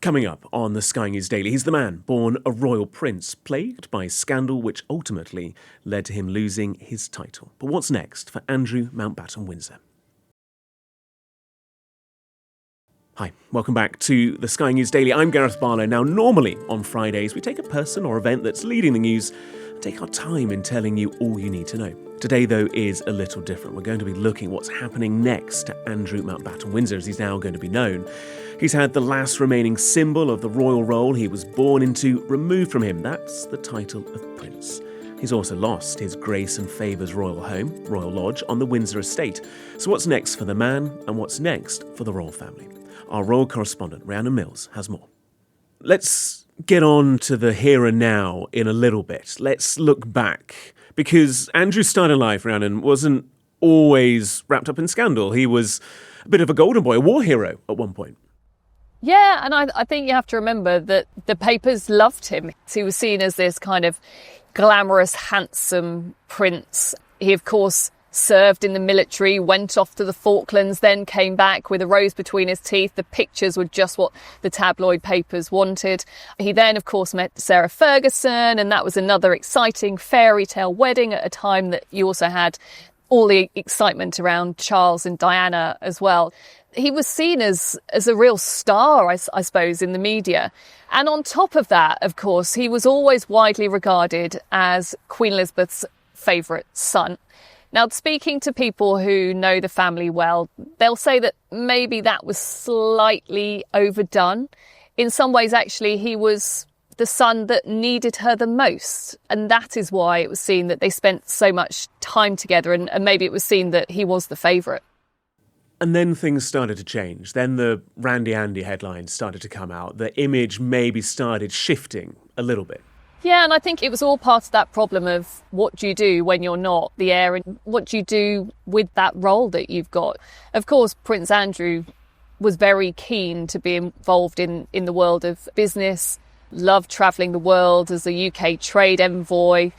Coming up on the Sky News Daily, he's the man born a royal prince, plagued by scandal which ultimately led to him losing his title. But what's next for Andrew Mountbatten-Windsor? Hi, welcome back to the Sky News Daily. I'm Gareth Barlow. Now, normally on Fridays, we take a person or event that's leading the news and take our time in telling you all you need to know. Today, though, is a little different. We're going to be looking at what's happening next to Andrew Mountbatten-Windsor, as he's now going to be known. He's had the last remaining symbol of the royal role he was born into removed from him. That's the title of Prince. He's also lost his Grace and Favours royal home, Royal Lodge, on the Windsor estate. So what's next for the man and what's next for the royal family? Our royal correspondent, Rhiannon Mills, has more. Let's get on to the here and now in a little bit. Let's look back, because Andrew's start in life, Rhiannon, wasn't always wrapped up in scandal. He was a bit of a golden boy, a war hero at one point. Yeah, and I think you have to remember that the papers loved him. He was seen as this kind of glamorous, handsome prince. He, of course, served in the military, went off to the Falklands, then came back with a rose between his teeth. The pictures were just what the tabloid papers wanted. He then, of course, met Sarah Ferguson, and that was another exciting fairy tale wedding at a time that you also had all the excitement around Charles and Diana as well. He was seen as a real star, I suppose, in the media. And on top of that, of course, he was always widely regarded as Queen Elizabeth's favourite son. Now, speaking to people who know the family well, they'll say that maybe that was slightly overdone. In some ways, actually, he was the son that needed her the most. And that is why it was seen that they spent so much time together, and maybe it was seen that he was the favourite. And then things started to change. Then the Randy Andy headlines started to come out. The image maybe started shifting a little bit. Yeah, and I think it was all part of that problem of what do you do when you're not the heir, and what do you do with that role that you've got. Of course, Prince Andrew was very keen to be involved in the world of business, loved travelling the world as a UK trade envoy.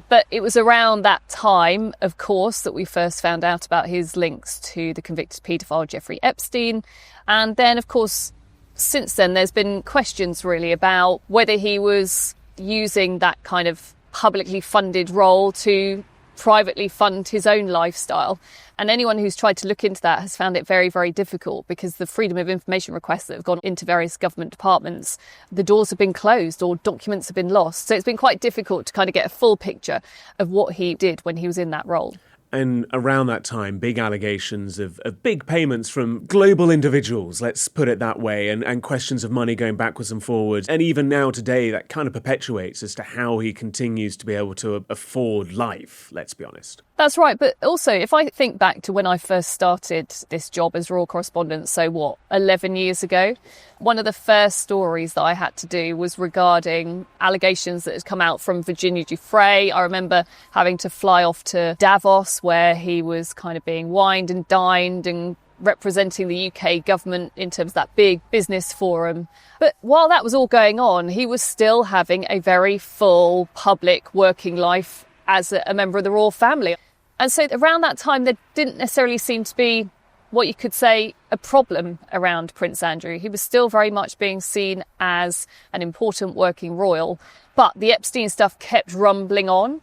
But it was around that time, of course, that we first found out about his links to the convicted paedophile Jeffrey Epstein. And then, of course, since then, there's been questions really about whether he was using that kind of publicly funded role to privately fund his own lifestyle. And anyone who's tried to look into that has found it very, very difficult, because the freedom of information requests that have gone into various government departments, the doors have been closed or documents have been lost. So it's been quite difficult to kind of get a full picture of what he did when he was in that role. And around that time, big allegations of big payments from global individuals, let's put it that way, and questions of money going backwards and forwards. And even now today, that kind of perpetuates as to how he continues to be able to afford life, let's be honest. That's right. But also, if I think back to when I first started this job as royal correspondent, 11 years ago, one of the first stories that I had to do was regarding allegations that had come out from Virginia Giuffre. I remember having to fly off to Davos, where he was kind of being wined and dined and representing the UK government in terms of that big business forum. But while that was all going on, he was still having a very full public working life as a member of the royal family. And so around that time, there didn't necessarily seem to be what you could say a problem around Prince Andrew. He was still very much being seen as an important working royal, but the Epstein stuff kept rumbling on.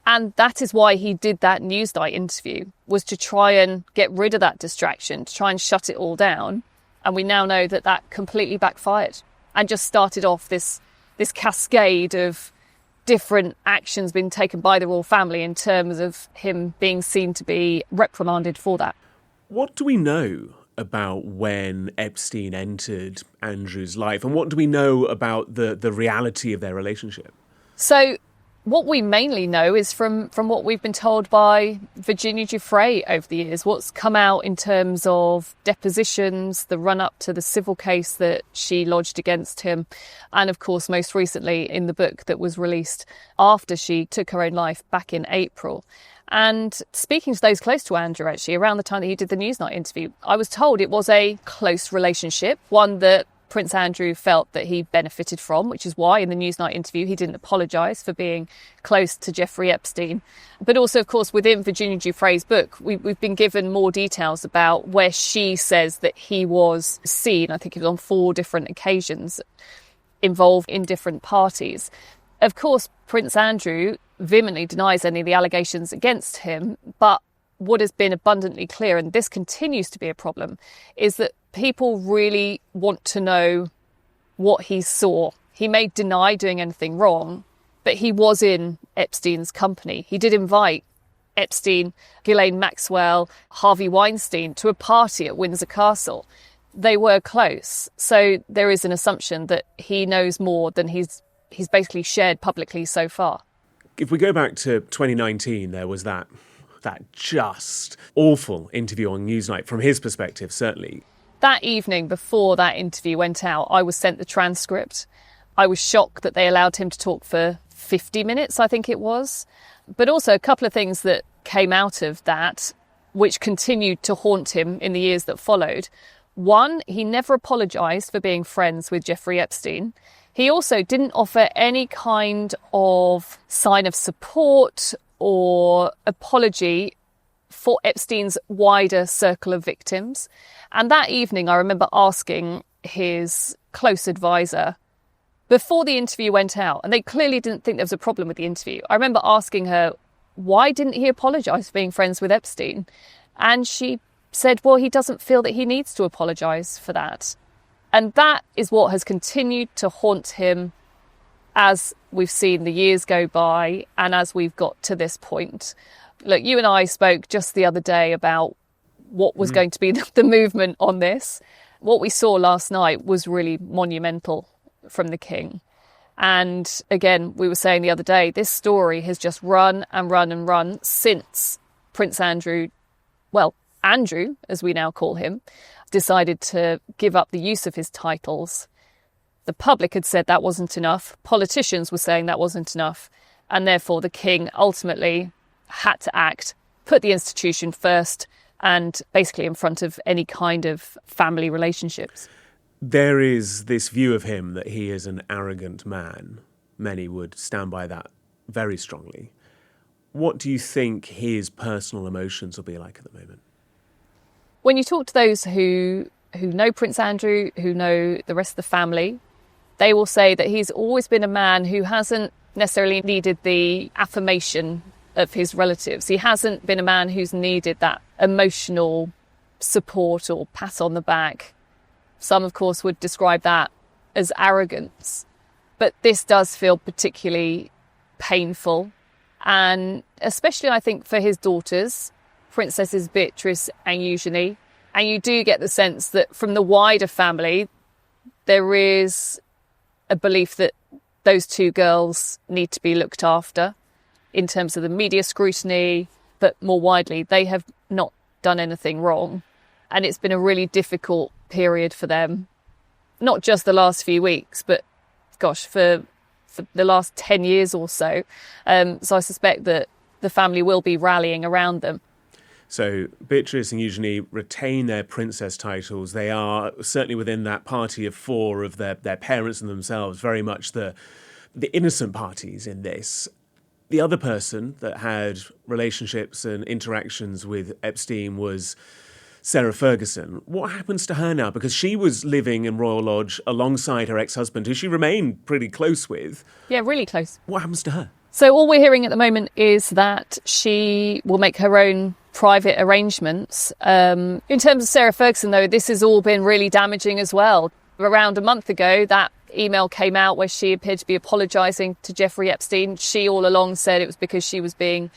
And that is why he did that Newsnight interview, was to try and get rid of that distraction, to try and shut it all down. And we now know that that completely backfired and just started off this cascade of different actions being taken by the royal family in terms of him being seen to be reprimanded for that. What do we know about when Epstein entered Andrew's life, and what do we know about the reality of their relationship? So what we mainly know is from what we've been told by Virginia Giuffre over the years, what's come out in terms of depositions, the run-up to the civil case that she lodged against him, and of course most recently in the book that was released after she took her own life back in April. And speaking to those close to Andrew, actually, around the time that he did the Newsnight interview, I was told it was a close relationship, one that Prince Andrew felt that he benefited from, which is why in the Newsnight interview he didn't apologise for being close to Jeffrey Epstein. But also, of course, within Virginia Giuffre's book, we've been given more details about where she says that he was seen, I think it was on 4 different occasions, involved in different parties. Of course, Prince Andrew vehemently denies any of the allegations against him, but what has been abundantly clear, and this continues to be a problem, is that people really want to know what he saw. He may deny doing anything wrong, but he was in Epstein's company. He did invite Epstein, Ghislaine Maxwell, Harvey Weinstein to a party at Windsor Castle. They were close. So there is an assumption that he knows more than he's basically shared publicly so far. If we go back to 2019, there was that just awful interview on Newsnight, from his perspective, certainly. That evening before that interview went out, I was sent the transcript. I was shocked that they allowed him to talk for 50 minutes, I think it was. But also a couple of things that came out of that, which continued to haunt him in the years that followed. One, he never apologised for being friends with Jeffrey Epstein. He also didn't offer any kind of sign of support or apology for Epstein's wider circle of victims. And that evening, I remember asking his close advisor, before the interview went out, and they clearly didn't think there was a problem with the interview, I remember asking her, why didn't he apologise for being friends with Epstein? And she said, well, he doesn't feel that he needs to apologise for that. And that is what has continued to haunt him as we've seen the years go by and as we've got to this point. Look, you and I spoke just the other day about what was going to be the movement on this. What we saw last night was really monumental from the King. And again, we were saying the other day, this story has just run and run and run since Prince Andrew, well, Andrew, as we now call him, decided to give up the use of his titles. The public had said that wasn't enough. Politicians were saying that wasn't enough. And therefore the King ultimately had to act, put the institution first, and basically in front of any kind of family relationships. There is this view of him that he is an arrogant man. Many would stand by that very strongly. What do you think his personal emotions will be like at the moment? When you talk to those who know Prince Andrew, who know the rest of the family, they will say that he's always been a man who hasn't necessarily needed the affirmation of his relatives. He hasn't been a man who's needed that emotional support or pat on the back. Some, of course, would describe that as arrogance. But this does feel particularly painful. And especially, I think, for his daughters, Princesses Beatrice and Eugenie. And you do get the sense that from the wider family, there is a belief that those 2 girls need to be looked after in terms of the media scrutiny, but more widely, they have not done anything wrong. And it's been a really difficult period for them, not just the last few weeks, but gosh, for the last 10 years or so. So I suspect that the family will be rallying around them. So Beatrice and Eugenie retain their princess titles. They are certainly within that party of 4 of their parents and themselves, very much the innocent parties in this. The other person that had relationships and interactions with Epstein was Sarah Ferguson. What happens to her now? Because she was living in Royal Lodge alongside her ex-husband, who she remained pretty close with. Yeah, really close. What happens to her? So all we're hearing at the moment is that she will make her own private arrangements. In terms of Sarah Ferguson, though, this has all been really damaging as well. Around a month ago, that email came out where she appeared to be apologising to Jeffrey Epstein. She all along said it was because she was being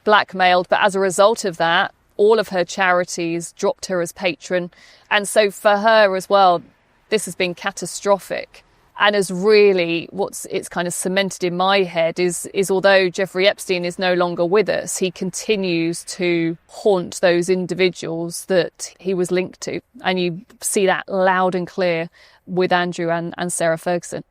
blackmailed. But as a result of that, all of her charities dropped her as patron. And so for her as well, this has been catastrophic. And as really it's kind of cemented in my head is although Jeffrey Epstein is no longer with us, he continues to haunt those individuals that he was linked to. And you see that loud and clear with Andrew and Sarah Ferguson.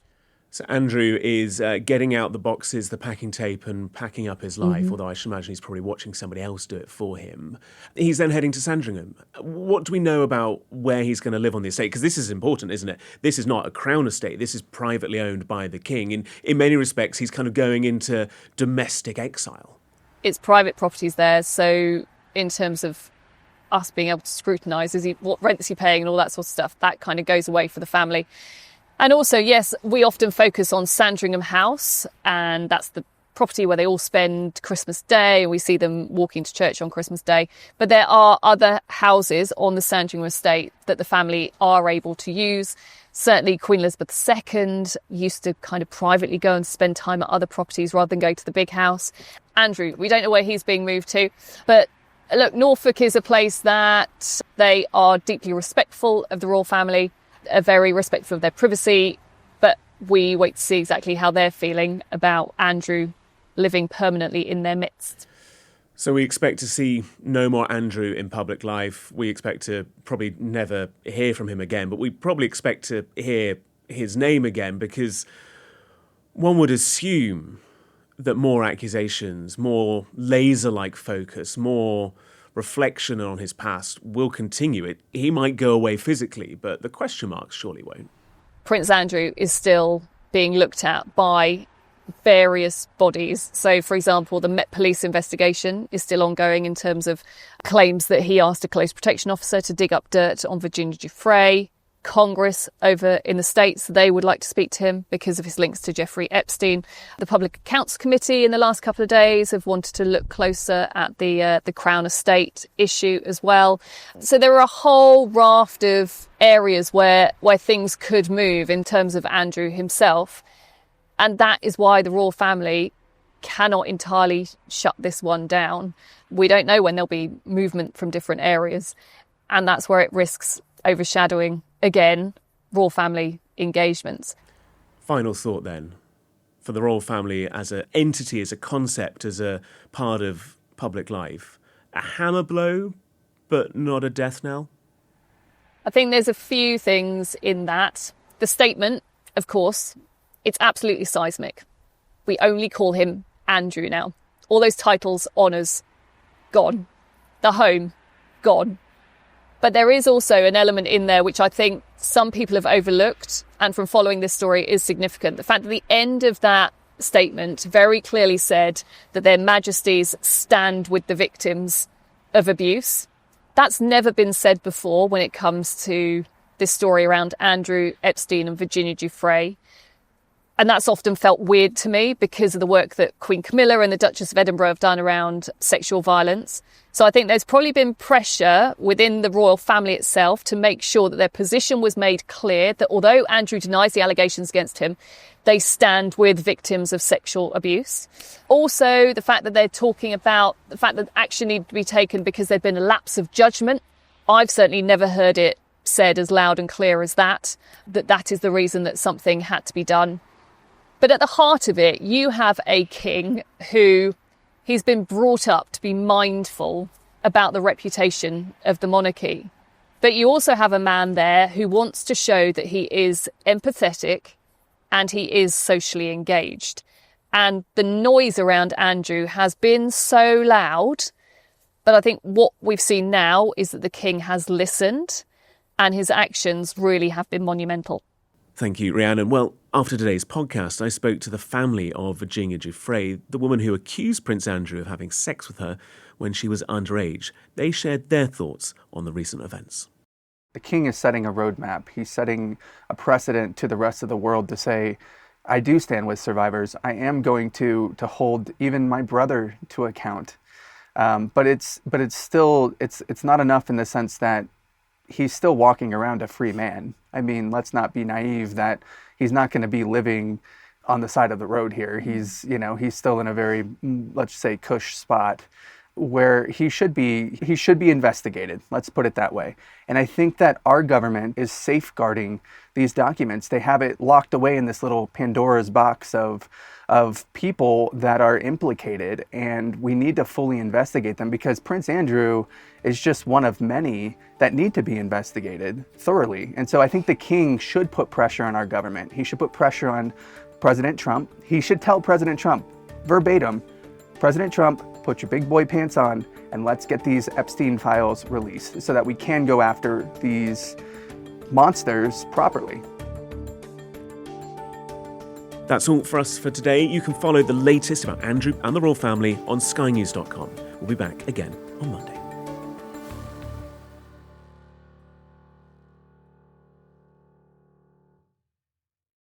So Andrew is getting out the boxes, the packing tape, and packing up his life, although I should imagine he's probably watching somebody else do it for him. He's then heading to Sandringham. What do we know about where he's going to live on the estate? Because this is important, isn't it? This is not a crown estate. This is privately owned by the king. In many respects, he's kind of going into domestic exile. It's private properties there, so in terms of us being able to scrutinise, what rent's he paying and all that sort of stuff, that kind of goes away for the family. And also, yes, we often focus on Sandringham House, and that's the property where they all spend Christmas Day, and we see them walking to church on Christmas Day. But there are other houses on the Sandringham estate that the family are able to use. Certainly Queen Elizabeth II used to kind of privately go and spend time at other properties rather than go to the big house. Andrew, we don't know where he's being moved to, but look, Norfolk is a place that they are deeply respectful of the royal family, are very respectful of their privacy, but we wait to see exactly how they're feeling about Andrew living permanently in their midst. So we expect to see no more Andrew in public life. We expect to probably never hear from him again, but we probably expect to hear his name again, because one would assume that more accusations, more laser-like focus, more reflection on his past will continue. He might go away physically, but the question marks surely won't. Prince Andrew is still being looked at by various bodies. So, for example, the Met Police investigation is still ongoing in terms of claims that he asked a close protection officer to dig up dirt on Virginia Giuffre. Congress over in the States, they would like to speak to him because of his links to Jeffrey Epstein. The Public Accounts Committee in the last couple of days have wanted to look closer at the Crown Estate issue as well. So there are a whole raft of areas where things could move in terms of Andrew himself. And that is why the royal family cannot entirely shut this one down. We don't know when there'll be movement from different areas. And that's where it risks overshadowing, again, royal family engagements. Final thought then, for the royal family as an entity, as a concept, as a part of public life, a hammer blow, but not a death knell? I think there's a few things in that. The statement, of course, it's absolutely seismic. We only call him Andrew now. All those titles, honours, gone. The home, gone. But there is also an element in there which I think some people have overlooked, and from following this story is significant. The fact that the end of that statement very clearly said that their majesties stand with the victims of abuse. That's never been said before when it comes to this story around Andrew Epstein and Virginia Giuffre. And that's often felt weird to me because of the work that Queen Camilla and the Duchess of Edinburgh have done around sexual violence. So I think there's probably been pressure within the royal family itself to make sure that their position was made clear, that although Andrew denies the allegations against him, they stand with victims of sexual abuse. Also, the fact that they're talking about the fact that action needed to be taken because there'd been a lapse of judgment. I've certainly never heard it said as loud and clear as that is the reason that something had to be done. But at the heart of it, you have a king who he's been brought up to be mindful about the reputation of the monarchy. But you also have a man there who wants to show that he is empathetic and he is socially engaged. And the noise around Andrew has been so loud. But I think what we've seen now is that the king has listened and his actions really have been monumental. Thank you, Rhiannon. Well, after today's podcast, I spoke to the family of Virginia Giuffre, the woman who accused Prince Andrew of having sex with her when she was underage. They shared their thoughts on the recent events. The king is setting a roadmap. He's setting a precedent to the rest of the world to say, I do stand with survivors. I am going to hold even my brother to account. But it's still not enough in the sense that he's still walking around a free man. I mean, let's not be naive that he's not going to be living on the side of the road here. He's still in a very, let's say, cush spot where he should be investigated. Let's put it that way. And I think that our government is safeguarding these documents. They have it locked away in this little Pandora's box of of people that are implicated, and we need to fully investigate them, because Prince Andrew is just one of many that need to be investigated thoroughly. And so I think the king should put pressure on our government. He should put pressure on President Trump. He should tell President Trump verbatim, President Trump, put your big boy pants on and let's get these Epstein files released so that we can go after these monsters properly. That's all for us for today. You can follow the latest about Andrew and the royal family on skynews.com. We'll be back again on Monday.